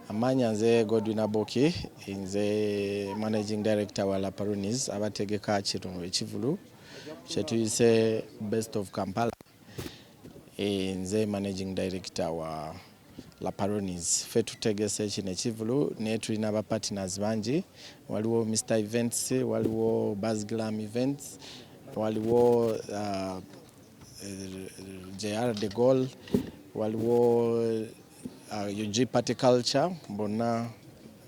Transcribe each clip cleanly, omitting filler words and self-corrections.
Amanya nze Godwin Aboki nze managing director wa La Paronis abategeka kitundu ekivulu kyetuyise Best of Kampala. Nze managing director wa La Paronis fe tutegese kino ekivulu naye tulina aba partners bangi, waliwo Mr Events, waliwo Bazglam Events, waliwo JR de Gaulle, waliwo UG Party Culture, bonna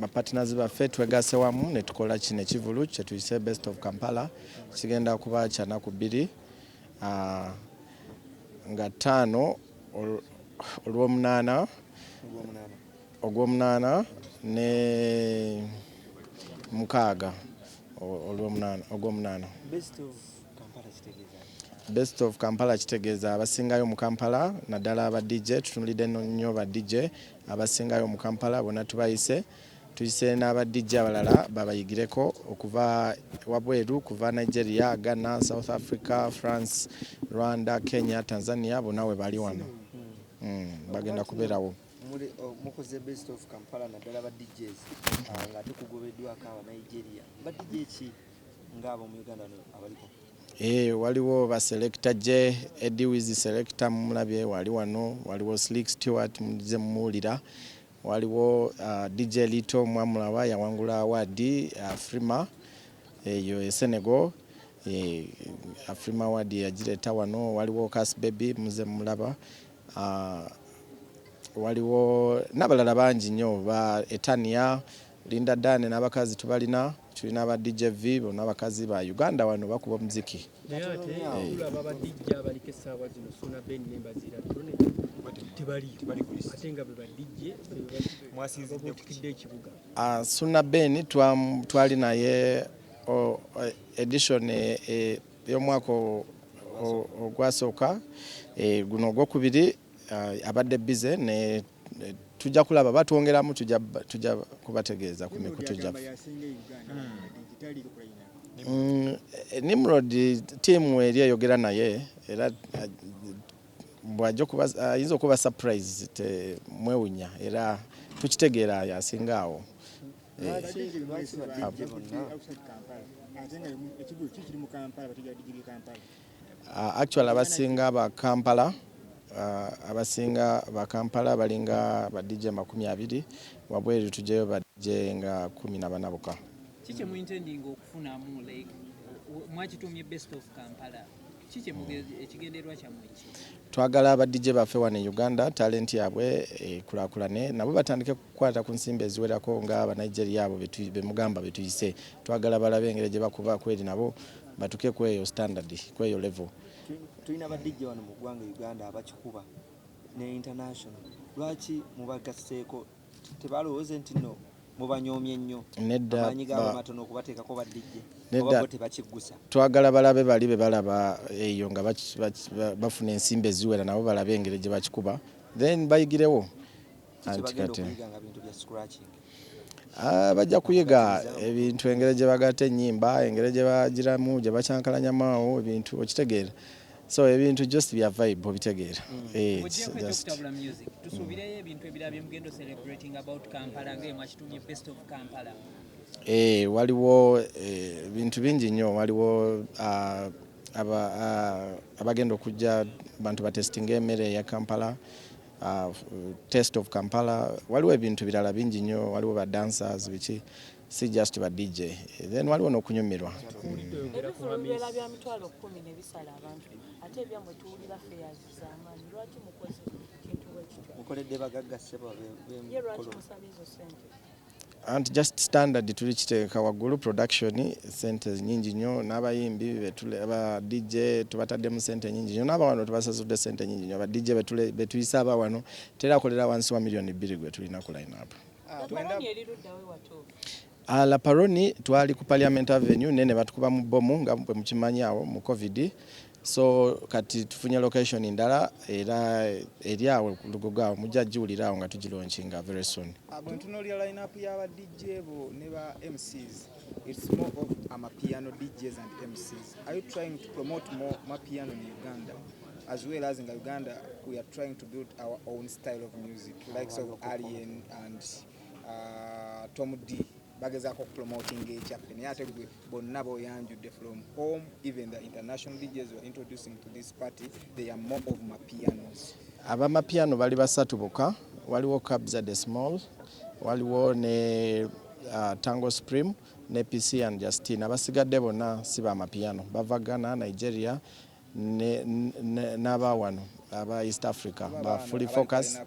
ba partners baffe twegase wamu ne tukola kino ekivulu kyetuyise Best of Kampala. Kigenda kuba kya nnaku bbiri nga 5 ogw'omunaana ne 6 ogw'omunaana. Best of Kampala kitegeeza abasingayo mu Kampala, naddala aba DJ, tutunulidde nnyo ba DJ abasingayo mu Kampala bonna tubayise. Tuyise n'aba DJ abalala babayigireko okuva wabweru, kuva Nigeria, Ghana, South Africa, France, Rwanda, Kenya, Tanzania, bonna we bali wano. Bagenda kubeerawo. Mukoze Best of Kampala naddala ba DJs nga tukugobeddwako aba Nigeria. Ba DJ ki ng'abo mu Uganda abaliko? Waliwo ba selector J, Eddie Wiz selector mulabye wali wano, waliwo Slick Stewart muze muwulira, waliwo DJ Lito mwamulaba yawangula award Afrima eyo Senegal, Afrima award yagireta wano, waliwo Cass Baby muze mulaba, waliwo n'abalala bangi nnyo ba Etania, Linda Dane n'abakazi tubalina, tulina aba DJ V bonna abakazi ba Uganda wano bakuba muziki. Suna Ben twali naye edition y'omwaka ogwasooka, guno ogwokubiri abadde bize ne tujja kulaba batwongeramu, tujja kubategeeza ku mikutu gyaffe. Nimrod tiimu eri eyogera naye era ayinza okuba surprise temwewunya era tukitegeera yasinga awo. Actually abasinga ba Kampala balinga ba DJ 20, wabweru tujjayo ba DJ nga 14 bokka. Kiki mu intending okufunamu like mwakitumye Best of Kampala, kiki ekigenderwa kyammwe ki? Twagala aba DJ baffe wano e Uganda talent yaabwe ekulakulane, nabo batandike kukwata ku nsimbi eziwerako nga aba Nigeria abo bemugamba betuyise. Twagala balabe engeri gye bakuba kweri nabo batuke kweyo standard, kweyo level. Tulina ba DJ wano mu ggwanga Uganda abakikuba ne international. Lwaki mubagaseeko? Tebalowooze nti no mubanyoomye nnyo abanyiga matono okubateekako ba DJ oba tebakiggusa. Twagala balabe bali be balaba eyo nga bafuna ensimbi eziwera nabo balabe engeri gye bakikuba then bayigirewo. Bajja kuyiga ebintu engeri gye bagata ennyimba, engeri gye bagiramu, gye bakyankalanyamaawo ebintu okitegeera. So ebintu just bya vibe obitegeera. Tusubireyo ebintu ebirala bye mugendo celebrating about Kampala nga mwakitumye Best of Kampala. Waliwo ebintu bingi nnyo, waliwo abagenda okujja bantu batestinga emmere ya Kampala, Taste of Kampala, waliwo ebintu birala bingi nnyo, waliwo ba dancers biki, si just ba DJ. Then waliwo n'okunyumirwa. And just standard tuli kiteeka waggulu production sente nyingi nnyo, n'abayimbi aba DJ tubatadde mu sente nyingi nnyo, n'aba wano tubasasudde sente nyingi nnyo. Aba DJ betuyisa aba wano terakolera wansi wa milioni 2 gwe tulina ku line up. La Paroni twali ku Parliament Avenue nene batukuba mu bomu nga bwe mukimanyi awo mu COVID. So kati tufunye location ndala era eri awo ku Lugogo mujja jiwulira awo nga tugilaunching very soon. Tunolya line up y'aba DJ bo ne ba MCs. It's more of piano DJs and MCs. Are you trying to promote more piano in Uganda? as well as in Uganda, we are trying to build our own style of music, likes of Alien and Tom D. Bagezako promoting ekyaffe naye ate gwe bonna boyanjudde from home. Even the international DJs were introducing to this party, they are more of mapianos. Abamapiano bali basatu bokka, waliwo Kabza the Small, waliwo ne Tango Supreme ne PC and Justine. Abasigadde bonna si bamapiano, bava Ghana, Nigeria n'aba wano aba East Africa ba fully focus.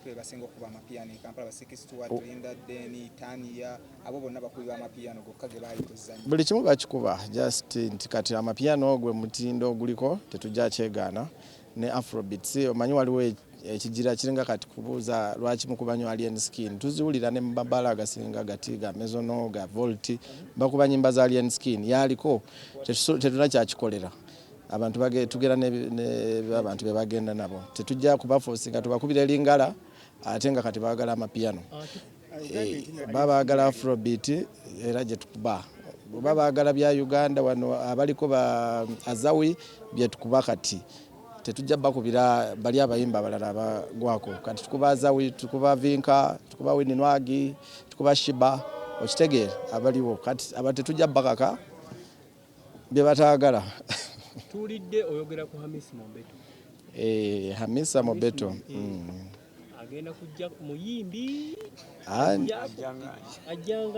Buli kimu bakikuba, just nti kati amapiano gwe mutindo oguliko tetujja kyegaana ne Afrobeats. Omanyi waliwo ekijira kiringa kati kubuuza lwaki mukubanyo Alien Skin, tuziwulira ne mabala agasinga gati ga Mezono ga Volt bakuba nyimba za Alien Skin yaliko tetuna kyakikolera. Abantu tugera n'abantu be bagenda nabo tetujja kubaforcinga tubakubira elingala ate nga kati baagala amapiano. Baagala Afrobeat era gye tukuba. Baba baagala bya Uganda wano abaliko ba Azawi bye tukuba kati. Tetujja bakubira bali abayimba abalala abagwako. Kati tukuba Azawi, tukuba Vinka, tukuba Wininwagi, tukuba Shiba, okitegeera abaliwo. Kati abatetujja bakaka bye bataagala. Tulidde oyogera ku Hamisa Mobeto. Hamisa Mobeto. Agenda kujja muyimbi.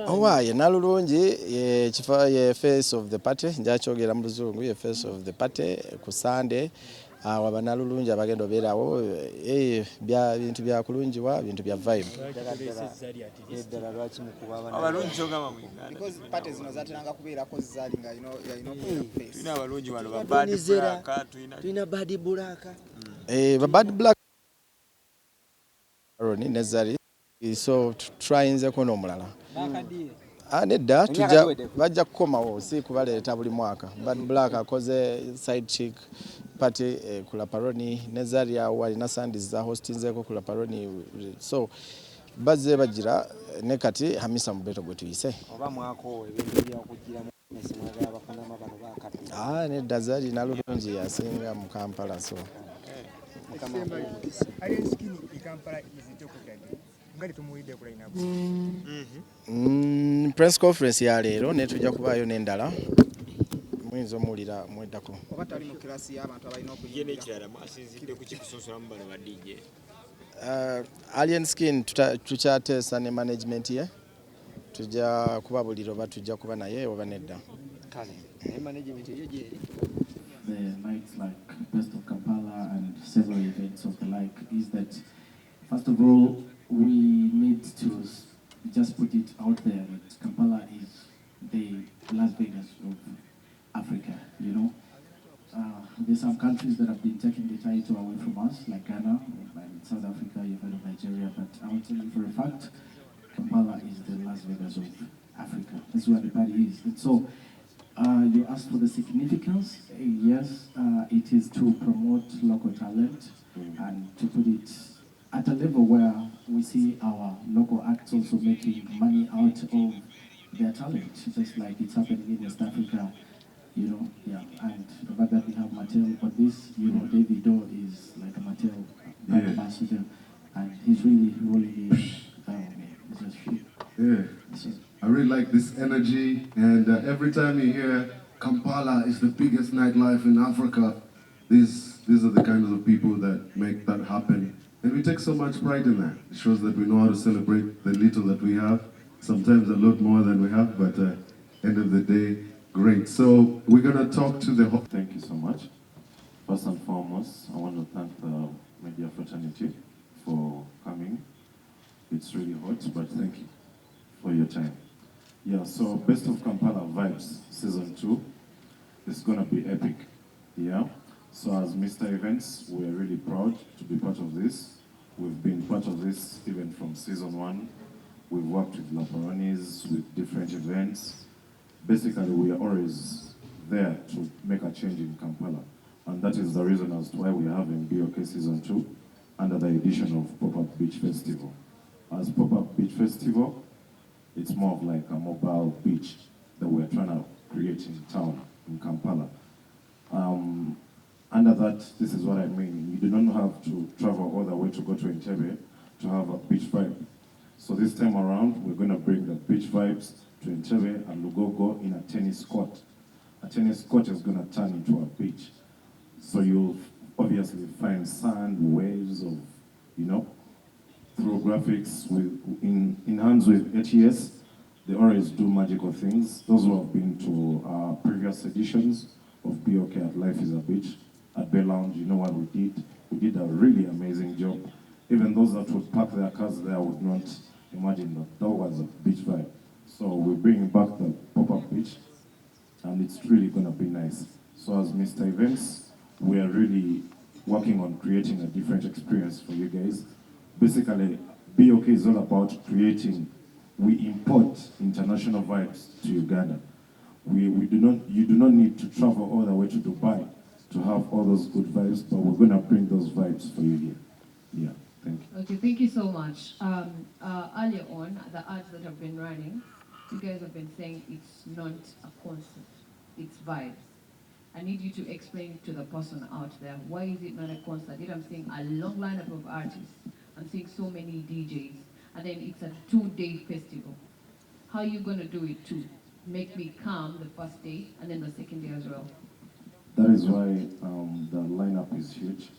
Owaye nalulungi ye face of the party, njakyogera mu Luzungu, ye face of the party ku Sunday. Waba nalulungi abagenda obeerawo bya bintu bya kulungiwa, bintu bya vibe. Because parties zino zateranga kubeerako zali nga tulina abalungi wano ba Bad Black, tulina Bad Black. Ba Bad Black Roni Nezari so tryinze ko n'omulala. Nedda bajja kukomawo si kubaleeta buli mwaka. Bad Black akoze side chick party kula Paroni, Nezaria walina Sundays za hostinzeko kula Paroni, so bazze bagira ne kati Hamisa Mobeto gwe tuyise. Oba mwako ebintu bya okugira mu mesimaga abafana bano bakati. Nedda zali nalulungi yasinga mu Kampala so. Alien Skin in Kampala is Jokudade. Ngali tumuwide kula inabu. Press conference ya leero ne tujja kubayo n'endala. Muyinza omulira mweddako. Oba tali mu kirasi y'abantu abalina okuyigira n'ekirala mwasinzidde ku kikusosola mu bano ba DJ. Alien Skin tukyateesa ne management ye. Tujja kubabulira oba tujja kuba naye oba nedda. Kale, ne management ye gyeri. The nights like Best of Kampala and several events of the like is that, first of all, we need to just put it out there that Kampala is the Las Vegas of Africa, you know. There's some countries that have been taking the title away from us, like Ghana and South Africa, you've heard of Nigeria, but I will tell you for a fact, Kampala is the Las Vegas of Africa. That's where the party is. And so, you asked for the significance. Yes, it is to promote local talent and to put it at a level where we see our local acts also making money out of their talent, just like it's happening in West Africa, you know. Yeah, and the fact that we have Mattel for this, you know, Ready.The is like a Mattel brand ambassador, and he's really rolling it. It's just shit. I really like this energy, and every time you hear Kampala is the biggest nightlife in Africa, these are the kinds of people that make that happen. And we take so much pride in that. It shows that we know how to celebrate the little that we have, sometimes a lot more than we have, but end of the day, great. So we're going to talk to the... Thank you so much. First and foremost, I want to thank the media fraternity for coming. It's really hot, but thank you for your time. Yeah, so Best of Kampala Vibes Season 2 is going to be epic. Yeah, so as Mr. Events, we're really proud to be part of this. We've been part of this even from Season 1. We've worked with Laparonis, with different events. Basically, we are always there to make a change in Kampala. And that is the reason as to why we are having BOK Season 2 under the edition of Pop-Up Beach Festival. As Pop-Up Beach Festival, it's more of like a mobile beach that we're trying to create in town, in Kampala. Under that, this is what I mean. you do not have to travel all the way to go to Entebbe to have a beach vibe. So this time around, we're going to bring the beach vibes to Entebbe and Lugogo in a tennis court. A tennis court is going to turn into a beach. So you'll obviously find sand, waves of, through graphics in hands with ATS. They always do magical things. Those who have been to previous editions of BOK at Life is a Beach, at Bay Lounge, you know what we did? We did a really amazing job. Even those that would park their cars there would not imagine that was a beach vibe. So we're bringing back the pop-up beach, and it's really gonna be nice. So as Mr. Events, we are really working on creating a different experience for you guys. Basically, BOK is all about creating, we import international vibes to Uganda. You do not need to travel all the way to Dubai to have all those good vibes, but we're gonna bring those vibes for you here. Yeah, thank you. Okay, thank you so much. Earlier on, the ads that have been running, you guys have been saying it's not a concert, it's vibes. I need you to explain to the person out there, why is it not a concert? Yet I'm seeing a long lineup of artists. I'm seeing so many DJs, and then it's a 2-day festival. How are you going to do it to make me calm the first day and then the second day as well? That is why the lineup is huge.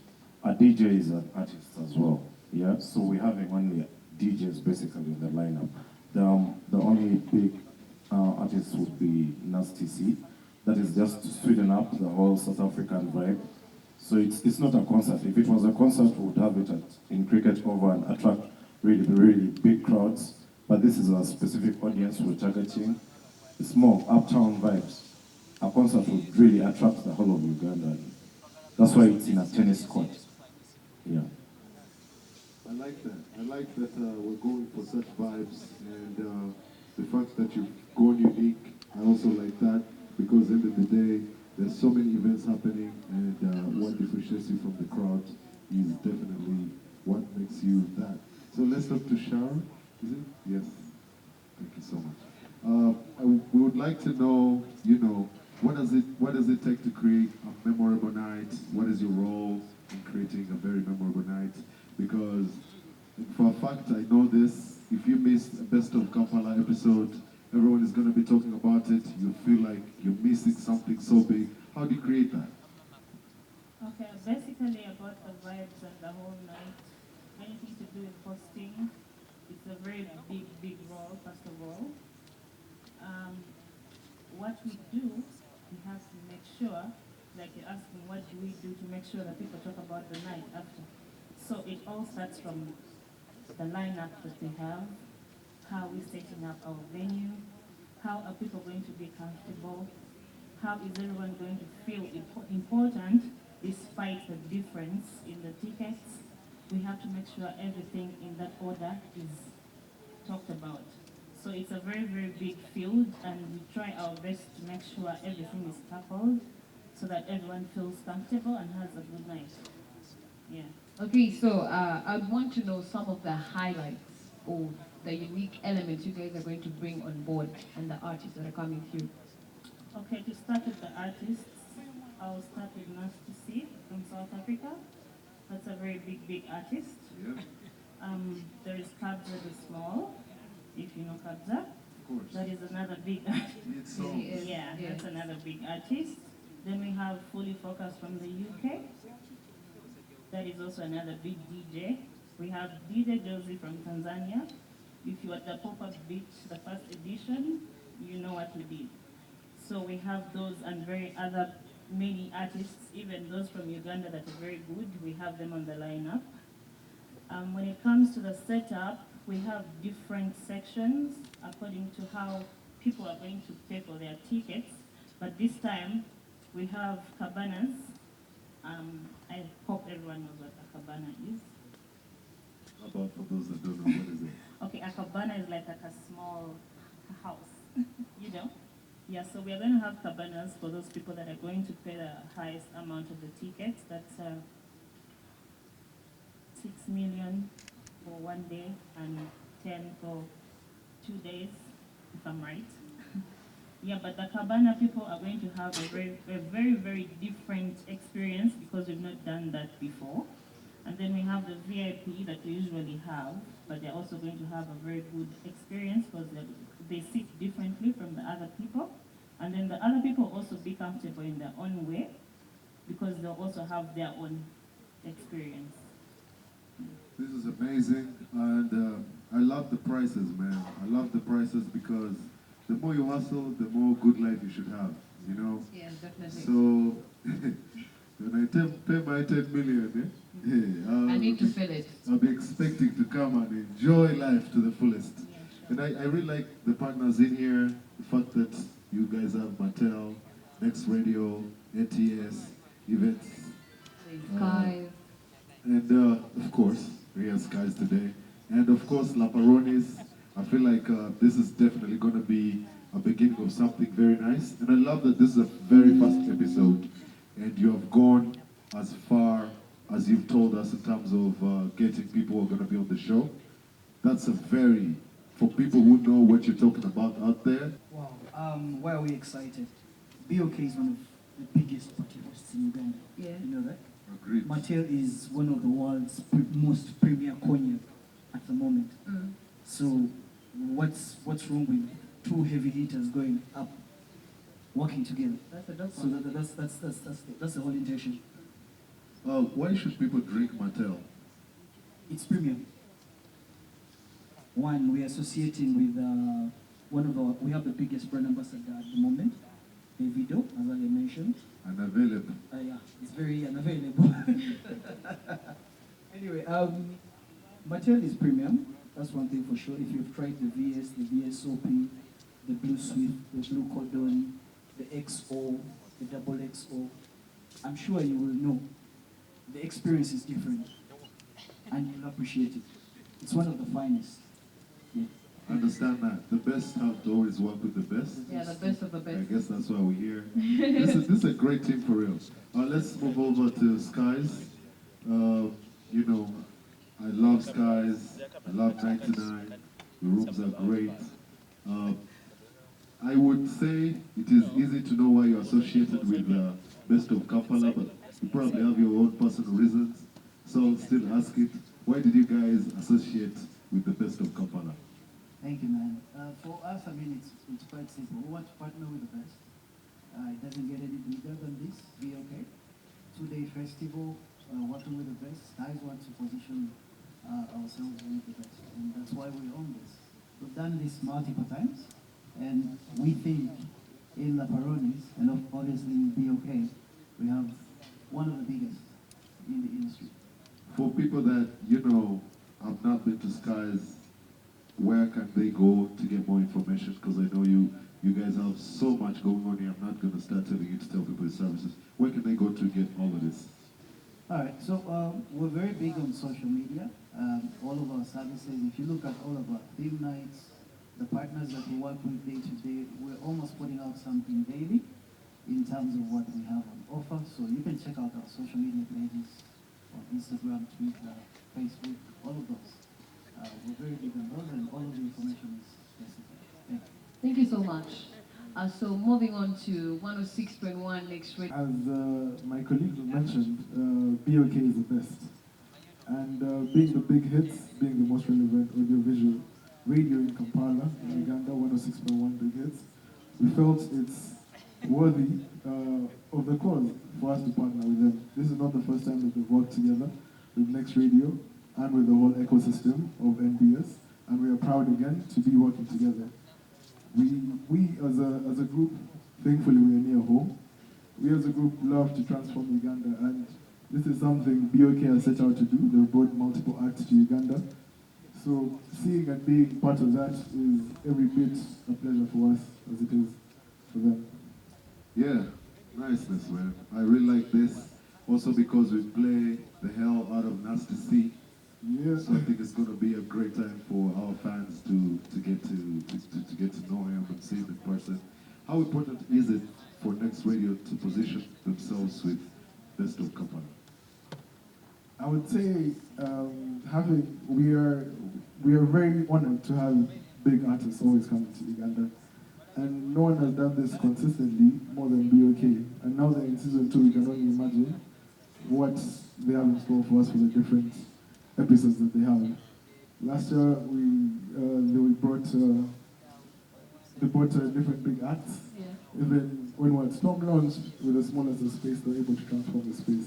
A DJ is an artist as well, yeah? So we're having only DJs basically in the lineup. The only big artist would be Nasty C. That is just to sweeten up the whole South African vibe. So it's not a concert. If it was a concert, we would have it in Cricket Over and attract really, really big crowds. But this is a specific audience we're targeting. It's more uptown vibes. A concert would really attract the whole of Uganda. That's why it's in a tennis court. Yeah. I like that. I like that we're going for such vibes, and the fact that you've gone unique, I also like that, because at the end of the day, there's so many events happening, and what differentiates you from the crowd is definitely what makes you that. So let's talk to Sharon, is it? Yes. Thank you so much. We would like to know, what does it take to create a memorable night? What is your role in creating a very memorable night? Because for a fact, I know this, if you missed a Best of Kampala episode, everyone is going to be talking about it. You feel like you're missing something so big. How do you create that? Okay, basically about the vibes and the whole night, anything to do with hosting, it's a very big role, first of all. What we do, we have to make sure, like you're asking, what do we do to make sure that people talk about the night after? So it all starts from the lineup that we have, how we're setting up our venue, how are people going to be comfortable, how is everyone going to feel important despite the difference in the tickets. We have to make sure everything in that order is talked about. So it's a very big field, and we try our best to make sure everything is tackled so that everyone feels comfortable and has a good night. Yeah. Okay, so I'd want to know some of the highlights or the unique elements you guys are going to bring on board and the artists that are coming through. Okay, to start with the artists, I'll start with Nasty C from South Africa. That's a very big artist. Yeah. There is Kabza the Small, if you know Kabza. Of course. That is another big artist. Yeah, That's another big artist. Then we have Fully Focused from the UK. That is also another big DJ. We have DJ Josie from Tanzania. If you were at the Pop-Up Beach, the first edition, you know what we did. So we have those and many artists, even those from Uganda that are very good. We have them on the lineup. When it comes to the setup, we have different sections according to how people are going to pay for their tickets. But this time, we have cabanas. I hope everyone knows what a cabana is. How about for those that don't know, what is it? Okay, a cabana is like a small house, you know? Yeah, so we are going to have cabanas for those people that are going to pay the highest amount of the tickets. That's 6 million for 1 day and 10 for 2 days, if I'm right. Yeah, but the Cabana people are going to have a very, very different experience because we've not done that before. And then we have the VIP that we usually have, but they're also going to have a very good experience because they sit differently from the other people. And then the other people also be comfortable in their own way because they'll also have their own experience. This is amazing, and I love the prices, man. I love the prices because the more you hustle, the more good life you should have, you know? Yeah, definitely. So, when I pay my 10 million, I need to feel it. I'll be expecting to come and enjoy life to the fullest. And I really like the partners in here, the fact that you guys have Mattel, Next Radio, ATS, events. Skies. And of course, we have Skies today. And of course, Laparonis. I feel like this is definitely going to be a beginning of something very nice. And I love that this is a very first episode. And you have gone as far as you've told us in terms of getting people who are going to be on the show. That's a very, for people who know what you're talking about out there. Wow, why are we excited? BOK is one of the biggest party hosts in Uganda. Yeah. You know that? Agreed. Mattel is one of the world's most premier cognac at the moment. Mm. So what's wrong with two heavy hitters going up, working together? That's a dope So one. that's the whole intention. Why should people drink Mattel? It's premium. One, we're associating with we have the biggest brand ambassador at the moment, Ready.The, as I mentioned. Unavailable. Yeah, it's very unavailable. Anyway, Mattel is premium. That's one thing for sure. If you've tried the VS, the VSOP, the Blue Swift, the Blue Cordon, the XO, the Double XO, I'm sure you will know. The experience is different, and you'll appreciate it. It's one of the finest. Yeah. Understand that. The best have to always work with the best. Yeah, the best of the best. I guess that's why we're here. This is a great team for real. Let's move over to Skies. You know, I love Skies. I love 99. The rooms are great. I would say it is easy to know why you're associated with Best of Kampala, but you probably have your own personal reasons. So I'll still ask it, why did you guys associate with the Best of Kampala? Thank you, man. For us, I mean, it's quite simple. We want to partner with the best. It doesn't get any bigger than this. Be okay. 2-day festival, working with the best. Guys want to position ourselves with the best, and that's why we own this. We've done this multiple times, and we think in Laparonis, and obviously in BOK, we have one of the biggest in the industry. For people that, you know, have not been to Skies, where can they go to get more information? Because I know you guys have so much going on here. I'm not going to start telling you to tell people the services. Where can they go to get all of this? All right, so we're very big on social media. All of our services, if you look at all of our theme nights, the partners that we work with day to day, we're almost putting out something daily in terms of what we have on offer. So you can check out our social media pages on Instagram, Twitter, Facebook, all of those. We're very big on those, and all of the information is specific. Thank you. Thank you so much. So moving on to 106.1 next week. As my colleagues mentioned, BOK is the best. And being the big hits, being the most relevant audiovisual radio in Kampala, in Uganda, 106.1 big hits, we felt it's worthy of the cause for us to partner with them. This is not the first time that we've worked together with Next Radio and with the whole ecosystem of NBS, and we are proud again to be working together. We as a group, thankfully we are near home. We as a group love to transform Uganda, and this is something BOK has set out to do. They've brought multiple acts to Uganda. So seeing and being part of that is every bit a pleasure for us as it is for them. Yeah, niceness, man. I really like this. Also because we play the hell out of Nasty C. Yeah. So I think it's going to be a great time for our fans to get to know him and see him in person. How important is it for Next Radio to position themselves with Best of Kampala? I would say we are very honored to have big artists always coming to Uganda, And no one has done this consistently more than BOK. And now that in season 2, we can only imagine what they have in store for us for the different episodes that they have. Last year, they brought different big acts. Yeah. Even when Storm launched, with the smallest of space, they were able to transform the space.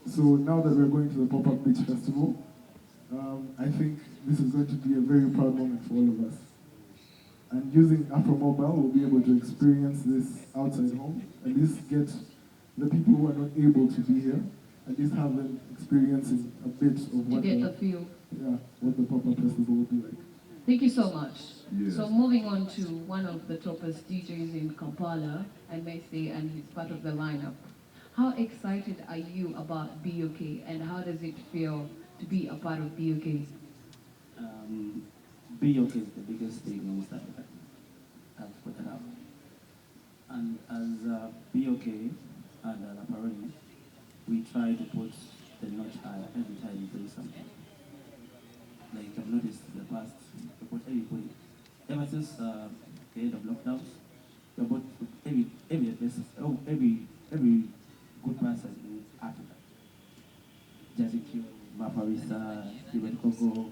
So now that we're going to the Pop-Up Beach Festival, I think this is going to be a very proud moment for all of us. And using Afro Mobile, we'll be able to experience this outside home, at least get the people who are not able to be here, at least have them experiencing a bit of what the Pop-Up Festival will be like. Thank you so much. Yeah. So moving on to one of the toppest DJs in Kampala, I may say, and he's part of the lineup. How excited are you about BOK, and how does it feel to be a part of BOK? BOK is the biggest thing in East Africa. I've put it out. And as BOK and La Paroni, we try to put the notch higher every time we do something. Like I've noticed in the past, we put everybody, ever since the end of lockdowns, we put every good person in Africa. Jazzy Q, Mafarisa, Kookie,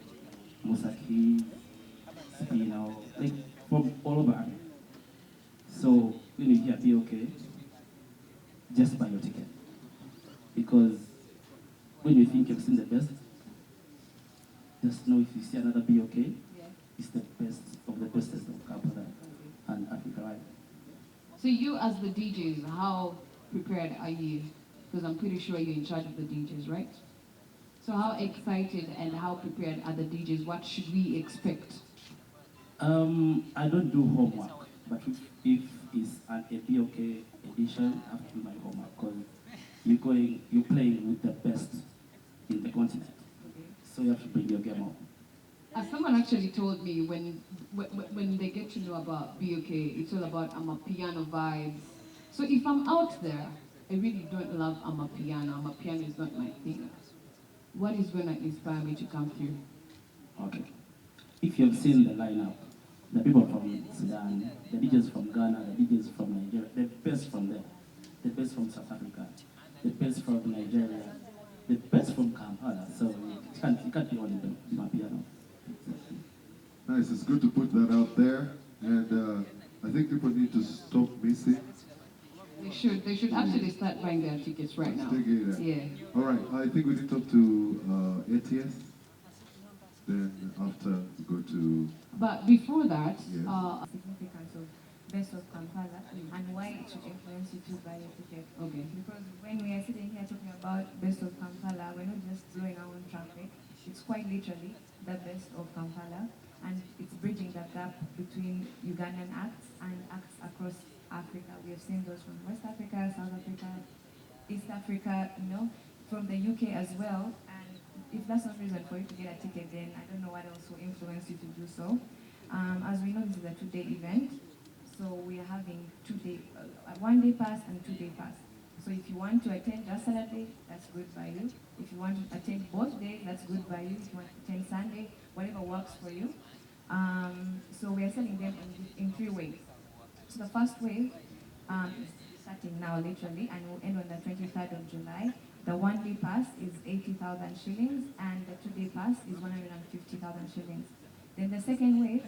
Musaki, Spino, like from all over Africa. So when you hear BOK, just buy your ticket. Because when you think you've seen the best, just know if you see another BOK, it's the best of the bestest of Kampala and Africa, right? So you as the DJs, how prepared are you? Because I'm pretty sure you're in charge of the DJs, right? So how excited and how prepared are the DJs? What should we expect? I don't do homework, but if it's a BOK edition, I have to do my homework because you're playing with the best in the continent. So you have to bring your game up. As someone actually told me, when they get to know about BOK, it's all about Amapiano vibes. So if I'm out there, I really don't love Amapiano. Amapiano is not my thing. What is going to inspire me to come through? Okay. If you've seen the lineup, the people from Sudan, the DJs from Ghana, the DJs from Nigeria, the best from there, the best from South Africa, the best from Nigeria, the best from Kampala. So you can't be on the piano. Nice, it's good to put that out there. And I think people need to stop missing. They should actually start buying their tickets right now. Yeah. All right, I think we need to talk to ATS. Then after we go to... But before that, significance of Best of Kampala and why it should influence you to buy a ticket. Okay. Because when we are sitting here talking about Best of Kampala, we're not just blowing our own traffic. It's quite literally the best of Kampala, and it's bridging the gap between Ugandan acts and acts across Africa. We have seen those from West Africa, South Africa, East Africa, from the UK as well. And if that's not reason for you to get a ticket, then I don't know what else will influence you to do so. As we know, this is a 2-day event, so we are having 1-day pass and 2-day pass. So if you want to attend just Saturday, that's good by you. If you want to attend both days, that's good by you. If you want to attend Sunday, whatever works for you. So we are selling them in 3 ways. So the first wave is starting now literally and will end on the 23rd of July. The 1-day pass is 80,000 shillings and the 2-day pass is 150,000 shillings. Then the second wave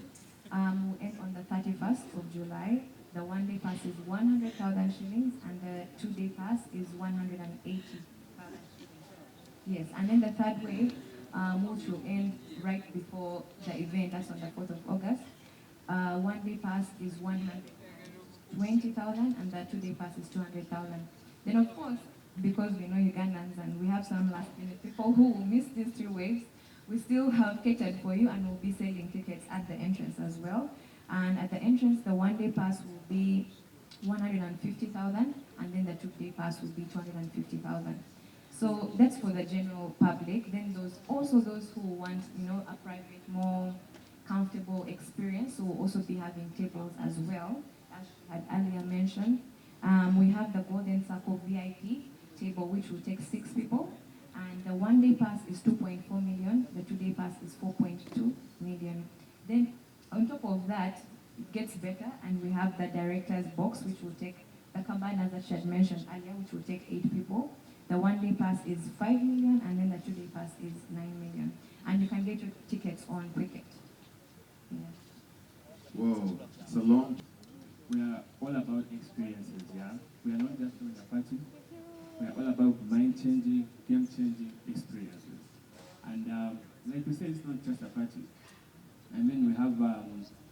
will end on the 31st of July. The 1-day pass is 100,000 shillings and the 2-day pass is 180,000 shillings. Yes, and then the third wave, which will end right before the event, that's on the 4th of August. 1-day pass is 120,000 and the 2-day pass is 200,000. Then of course, because we know Ugandans and we have some last-minute people who will miss these 2 waves, we still have catered for you and we'll be selling tickets at the entrance as well. And at the entrance, the 1-day pass will be 150,000 and then the 2-day pass will be 250,000. So that's for the general public. Then those who want, a private, more comfortable experience, so we'll also be having tables as well, as I had earlier mentioned. We have the Golden Circle VIP table, which will take 6 people. And the 1-day pass is 2.4 million, the 2-day pass is 4.2 million. Then on top of that, it gets better, and we have the director's box, which will take the cabanas that she had mentioned earlier, which will take 8 people. The 1-day pass is 5 million, and then the 2-day pass is 9 million. And you can get your tickets on Cricket. Yeah. Whoa, it's a long. We are all about experiences, yeah? We are not just doing a party. We are all about mind-changing, game-changing experiences. And like we said, it's not just a party. I mean, we have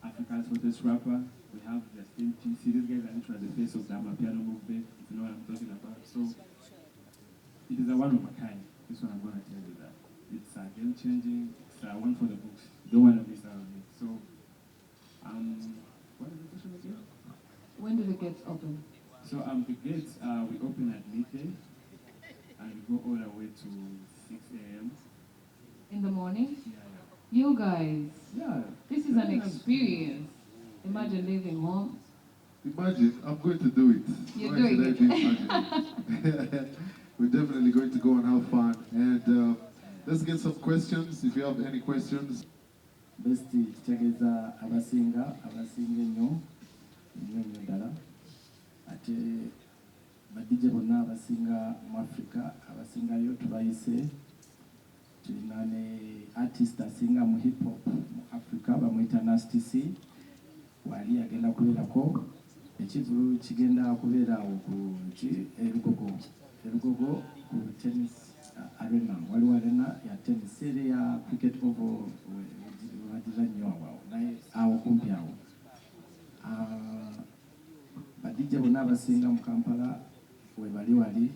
Africa's hottest rapper. We have the Steam PC. These guys are literally the face of the piano movement, if you know what I'm talking about. So it is a one of a kind. This one I'm going to tell you that. It's game-changing. It's one for the books. You don't want to miss out on it. So, what is the question again? When do the gates open? So the gates, we open at midday, and we go all the way to 6 a.m. In the morning? Yeah. You guys, Yeah. This is an experience. Imagine leaving home. Imagine, I'm going to do it. You're Why doing should I be imagining? We're definitely going to go and have fun. And let's get some questions. If you have any questions. Best kitegeza abasinga ennyo ddala ate badije bonna abasinga mu Africa abasingayo tubayise tulina ne artist asinga mu hip hop mu Africa bamuyita Nasty C wali agenda kubeerako ekivulu kigenda kubeera awo ku ebigogo ku tennis arena waliwo arena ya tennis eri ya cricket oval wagizannyo awo naye awo kumpi awo badije bonna abasinga mu Kampala webali